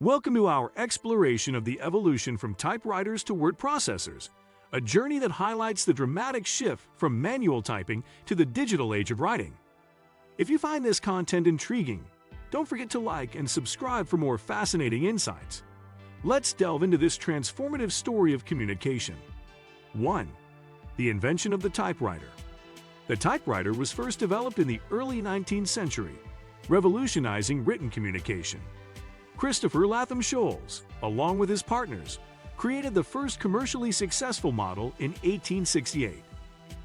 Welcome to our exploration of the evolution from typewriters to word processors, a journey that highlights the dramatic shift from manual typing to the digital age of writing. If you find this content intriguing, don't forget to like and subscribe for more fascinating insights. Let's delve into this transformative story of communication. 1. The invention of the typewriter. The typewriter was first developed in the early 19th century, revolutionizing written communication. Christopher Latham Sholes, along with his partners, created the first commercially successful model in 1868.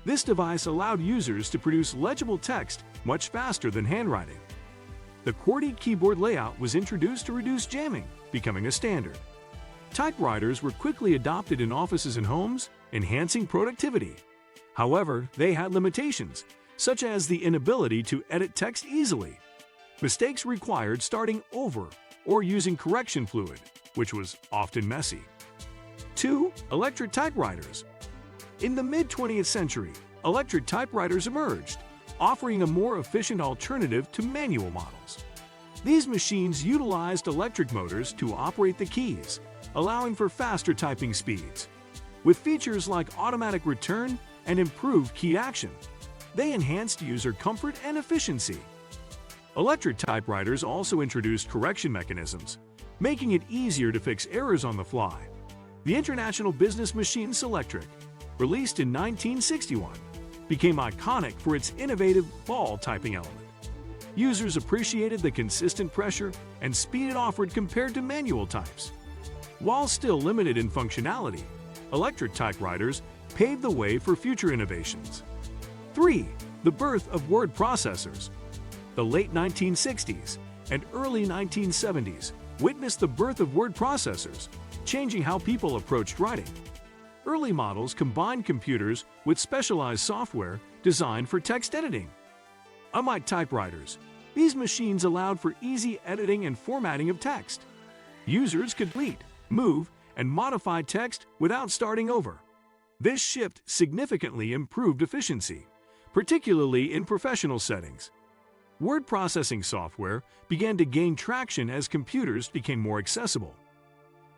This device allowed users to produce legible text much faster than handwriting. The QWERTY keyboard layout was introduced to reduce jamming, becoming a standard. Typewriters were quickly adopted in offices and homes, enhancing productivity. However, they had limitations, such as the inability to edit text easily. Mistakes required starting over or using correction fluid, which was often messy. 2. Electric typewriters. In the mid-20th century, electric typewriters emerged, offering a more efficient alternative to manual models. These machines utilized electric motors to operate the keys, allowing for faster typing speeds. With features like automatic return and improved key action, they enhanced user comfort and efficiency. Electric typewriters also introduced correction mechanisms, making it easier to fix errors on the fly. The International Business Machine Selectric, released in 1961, became iconic for its innovative ball typing element. Users appreciated the consistent pressure and speed it offered compared to manual types. While still limited in functionality, electric typewriters paved the way for future innovations. 3. The birth of word processors. The late 1960s and early 1970s witnessed the birth of word processors, changing how people approached writing. Early models combined computers with specialized software designed for text editing. Unlike typewriters, these machines allowed for easy editing and formatting of text. Users could delete, move, and modify text without starting over. This shift significantly improved efficiency, particularly in professional settings. Word processing software began to gain traction as computers became more accessible.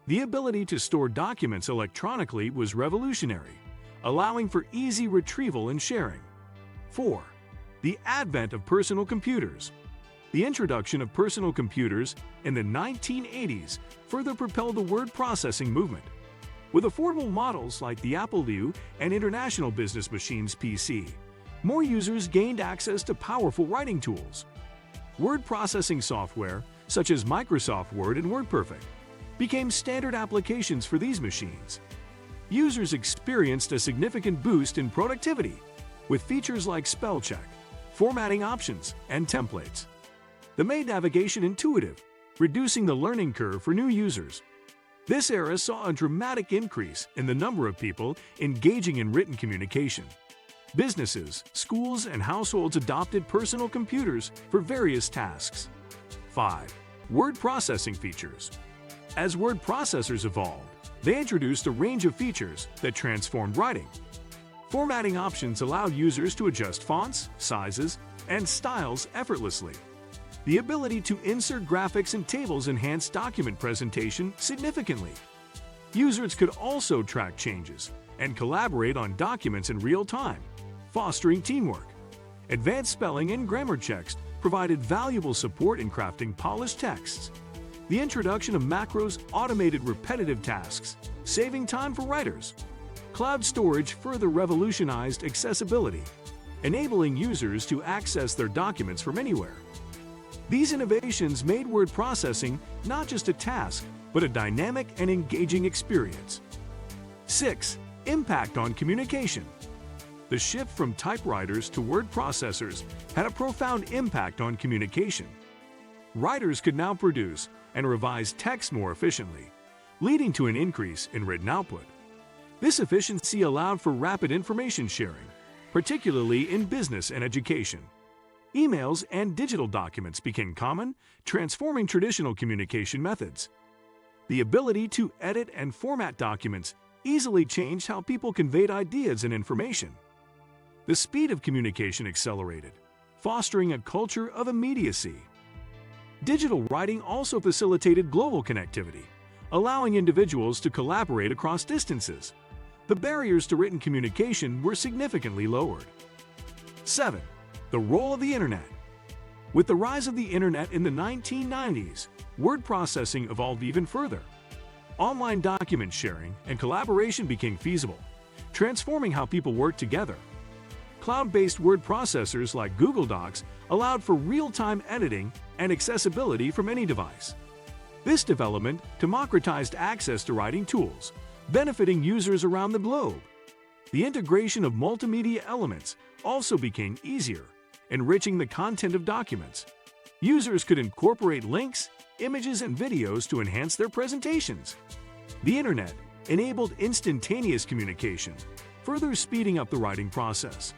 The ability to store documents electronically was revolutionary, allowing for easy retrieval and sharing. 4. The advent of personal computers. The introduction of personal computers in the 1980s further propelled the word processing movement. With affordable models like the Apple II and International Business Machines PC, more users gained access to powerful writing tools. Word processing software, such as Microsoft Word and WordPerfect, became standard applications for these machines. Users experienced a significant boost in productivity, with features like spell check, formatting options, and templates. They made navigation intuitive, reducing the learning curve for new users. This era saw a dramatic increase in the number of people engaging in written communication. Businesses, schools, and households adopted personal computers for various tasks. 5. Word processing features. As word processors evolved, they introduced a range of features that transformed writing. Formatting options allowed users to adjust fonts, sizes, and styles effortlessly. The ability to insert graphics and tables enhanced document presentation significantly. Users could also track changes and collaborate on documents in real time, fostering teamwork. Advanced spelling and grammar checks provided valuable support in crafting polished texts. The introduction of macros automated repetitive tasks, saving time for writers. Cloud storage further revolutionized accessibility, enabling users to access their documents from anywhere. These innovations made word processing not just a task, but a dynamic and engaging experience. 6. Impact on communication. The shift from typewriters to word processors had a profound impact on communication. Writers could now produce and revise text more efficiently, leading to an increase in written output. This efficiency allowed for rapid information sharing, particularly in business and education. Emails and digital documents became common, transforming traditional communication methods. The ability to edit and format documents easily changed how people conveyed ideas and information. The speed of communication accelerated, fostering a culture of immediacy. Digital writing also facilitated global connectivity, allowing individuals to collaborate across distances. The barriers to written communication were significantly lowered. 7. The role of the Internet. With the rise of the Internet in the 1990s, word processing evolved even further. Online document sharing and collaboration became feasible, transforming how people work together. Cloud-based word processors like Google Docs allowed for real-time editing and accessibility from any device. This development democratized access to writing tools, benefiting users around the globe. The integration of multimedia elements also became easier, enriching the content of documents. Users could incorporate links, images, and videos to enhance their presentations. The Internet enabled instantaneous communication, further speeding up the writing process.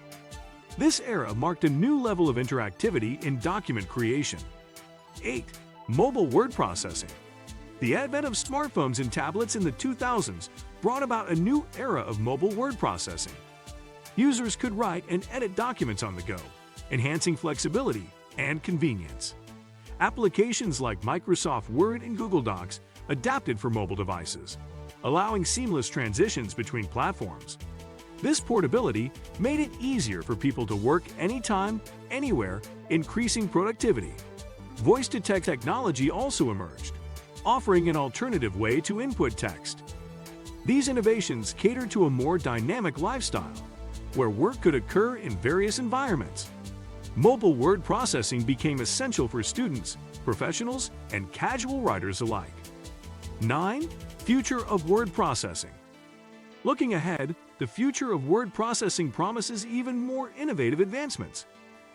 This era marked a new level of interactivity in document creation. 8. Mobile word processing. The advent of smartphones and tablets in the 2000s brought about a new era of mobile word processing. Users could write and edit documents on the go, enhancing flexibility and convenience. Applications like Microsoft Word and Google Docs adapted for mobile devices, allowing seamless transitions between platforms. This portability made it easier for people to work anytime, anywhere, increasing productivity. Voice-to-text technology also emerged, offering an alternative way to input text. These innovations catered to a more dynamic lifestyle, where work could occur in various environments. Mobile word processing became essential for students, professionals, and casual writers alike. 9. Future of word processing. Looking ahead, the future of word processing promises even more innovative advancements.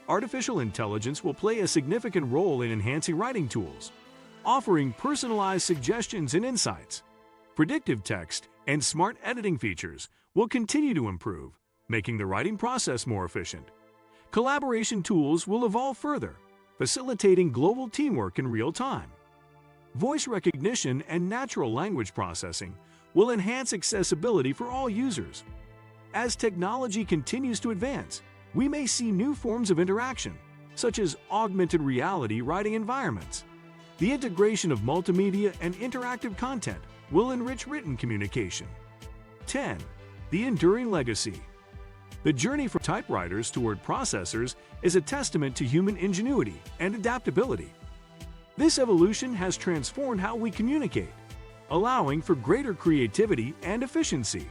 Artificial intelligence will play a significant role in enhancing writing tools, offering personalized suggestions and insights. Predictive text and smart editing features will continue to improve, making the writing process more efficient. Collaboration tools will evolve further, facilitating global teamwork in real time. Voice recognition and natural language processing will enhance accessibility for all users. As technology continues to advance, we may see new forms of interaction, such as augmented reality writing environments. The integration of multimedia and interactive content will enrich written communication. 10. The enduring legacy. The journey from typewriters to word processors is a testament to human ingenuity and adaptability. This evolution has transformed how we communicate, allowing for greater creativity and efficiency.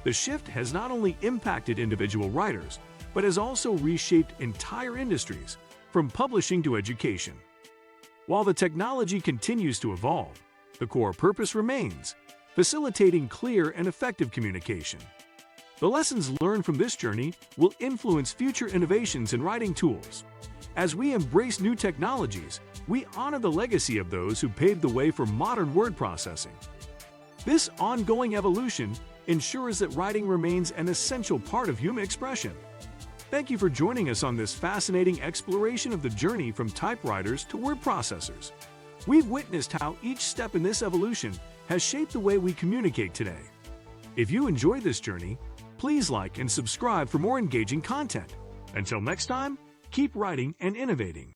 The shift has not only impacted individual writers, but has also reshaped entire industries, from publishing to education. While the technology continues to evolve, the core purpose remains, facilitating clear and effective communication. The lessons learned from this journey will influence future innovations in writing tools. As we embrace new technologies, we honor the legacy of those who paved the way for modern word processing. This ongoing evolution ensures that writing remains an essential part of human expression. Thank you for joining us on this fascinating exploration of the journey from typewriters to word processors. We've witnessed how each step in this evolution has shaped the way we communicate today. If you enjoyed this journey, please like and subscribe for more engaging content. Until next time, keep writing and innovating.